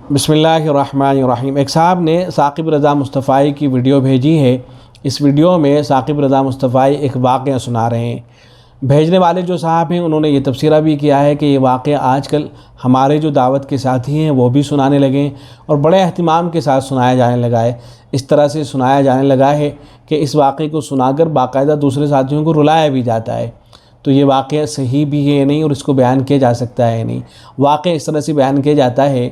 بسم اللہ الرحمن الرحیم۔ ایک صاحب نے ثاقب رضا مصطفی کی ویڈیو بھیجی ہے۔ اس ویڈیو میں ثاقب رضا مصطفی ایک واقعہ سنا رہے ہیں۔ بھیجنے والے جو صاحب ہیں انہوں نے یہ تبصرہ بھی کیا ہے کہ یہ واقعہ آج کل ہمارے جو دعوت کے ساتھی ہیں وہ بھی سنانے لگے ہیں اور بڑے اہتمام کے ساتھ سنایا جانے لگا ہے۔ اس طرح سے سنایا جانے لگا ہے کہ اس واقعے کو سنا کر باقاعدہ دوسرے ساتھیوں کو رلایا بھی جاتا ہے۔ تو یہ واقعہ صحیح بھی ہے نہیں اور اس کو بیان کیا جا سکتا ہے نہیں۔ واقعہ اس طرح سے بیان کیا جاتا ہے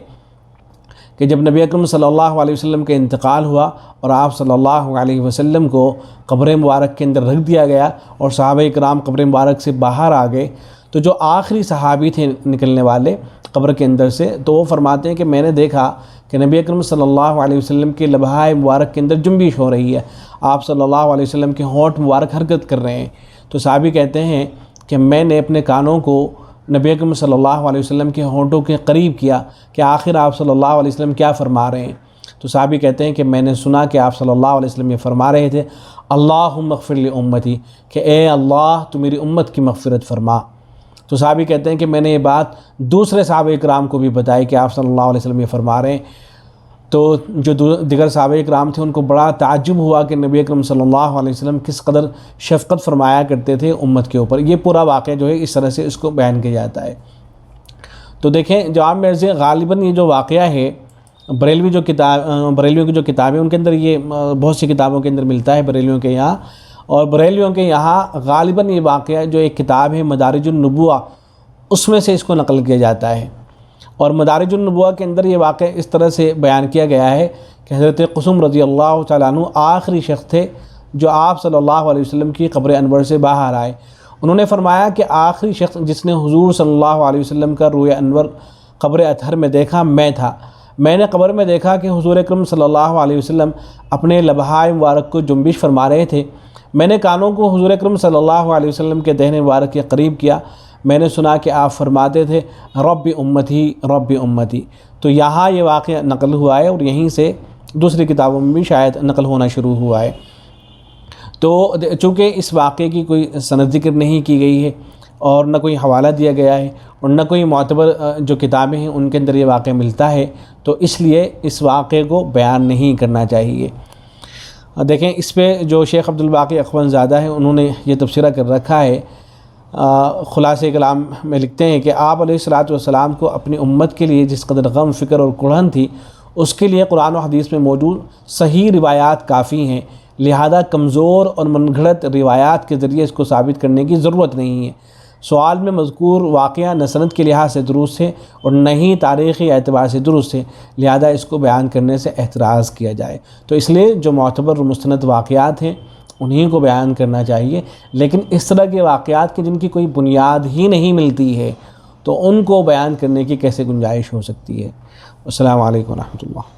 کہ جب نبی اکرم صلی اللہ علیہ وسلم کا انتقال ہوا اور آپ صلی اللہ علیہ وسلم کو قبر مبارک کے اندر رکھ دیا گیا اور صحابہ کرام قبر مبارک سے باہر آ گئے، تو جو آخری صحابی تھے نکلنے والے قبر کے اندر سے، تو وہ فرماتے ہیں کہ میں نے دیکھا کہ نبی اکرم صلی اللہ علیہ وسلم کے لبہائے مبارک کے اندر جنبش ہو رہی ہے، آپ صلی اللہ علیہ وسلم کے ہونٹ مبارک حرکت کر رہے ہیں۔ تو صحابی کہتے ہیں کہ میں نے اپنے کانوں کو نبی اکرم صلی اللہ علیہ وسلم کے ہونٹوں کے قریب کیا کہ آخر آپ صلی اللہ علیہ وسلم کیا فرما رہے ہیں۔ تو صحابی کہتے ہیں کہ میں نے سنا کہ آپ صلی اللہ علیہ وسلم یہ فرما رہے تھے، اللہم اغفر لی امتی، کہ اے اللہ تو میری امت کی مغفرت فرما۔ تو صحابی کہتے ہیں کہ میں نے یہ بات دوسرے صحابہ کرام کو بھی بتائی کہ آپ صلی اللہ علیہ وسلم یہ فرما رہے ہیں۔ تو جو دیگر صحابہ کرام تھے ان کو بڑا تعجب ہوا کہ نبی اکرم صلی اللہ علیہ وسلم کس قدر شفقت فرمایا کرتے تھے امت کے اوپر۔ یہ پورا واقعہ جو ہے اس طرح سے اس کو بیان کیا جاتا ہے۔ تو دیکھیں جواب مرزا غالباً یہ جو واقعہ ہے بریلویوں کی جو کتابیں ان کے اندر یہ بہت سی کتابوں کے اندر ملتا ہے بریلویوں کے یہاں، اور بریلویوں کے یہاں غالباً یہ واقعہ جو ایک کتاب ہے مدارج النبوہ اس میں سے اس کو نقل کیا جاتا ہے۔ اور مدارج النبوہ کے اندر یہ واقعہ اس طرح سے بیان کیا گیا ہے کہ حضرت قسم رضی اللہ تعالیٰ عنہ آخری شخص تھے جو آپ صلی اللہ علیہ وسلم کی قبر انور سے باہر آئے۔ انہوں نے فرمایا کہ آخری شخص جس نے حضور صلی اللہ علیہ وسلم کا روئے انور قبر اطہر میں دیکھا میں تھا۔ میں نے قبر میں دیکھا کہ حضور اکرم صلی اللہ علیہ وسلم اپنے لبہائے مبارک کو جنبش فرما رہے تھے۔ میں نے کانوں کو حضور اکرم صلی اللہ علیہ وسلم کے دہن مبارک کے قریب کیا۔ میں نے سنا کہ آپ فرماتے تھے رب امتی رب امتی۔ تو یہاں یہ واقعہ نقل ہوا ہے اور یہیں سے دوسری کتابوں میں بھی شاید نقل ہونا شروع ہوا ہے۔ تو چونکہ اس واقعے کی کوئی سند ذکر نہیں کی گئی ہے اور نہ کوئی حوالہ دیا گیا ہے اور نہ کوئی معتبر جو کتابیں ہیں ان کے اندر یہ واقعہ ملتا ہے، تو اس لیے اس واقعے کو بیان نہیں کرنا چاہیے۔ دیکھیں اس پہ جو شیخ عبدالباقی اخوان زادہ ہیں انہوں نے یہ تبصرہ کر رکھا ہے، خلاصہ کلام میں لکھتے ہیں کہ آپ علیہ الصلوۃ والسلام کو اپنی امت کے لیے جس قدر غم فکر اور کڑھن تھی اس کے لیے قرآن و حدیث میں موجود صحیح روایات کافی ہیں، لہذا کمزور اور من گھڑت روایات کے ذریعے اس کو ثابت کرنے کی ضرورت نہیں ہے۔ سوال میں مذکور واقعہ نہ سند کے لحاظ سے درست ہے اور نہ ہی تاریخی اعتبار سے درست ہے، لہذا اس کو بیان کرنے سے احتراز کیا جائے۔ تو اس لیے جو معتبر اور مستند واقعات ہیں انہیں کو بیان کرنا چاہیے، لیکن اس طرح کے واقعات کی جن کی کوئی بنیاد ہی نہیں ملتی ہے تو ان کو بیان کرنے کی کیسے گنجائش ہو سکتی ہے۔ السلام علیکم ورحمۃ اللہ۔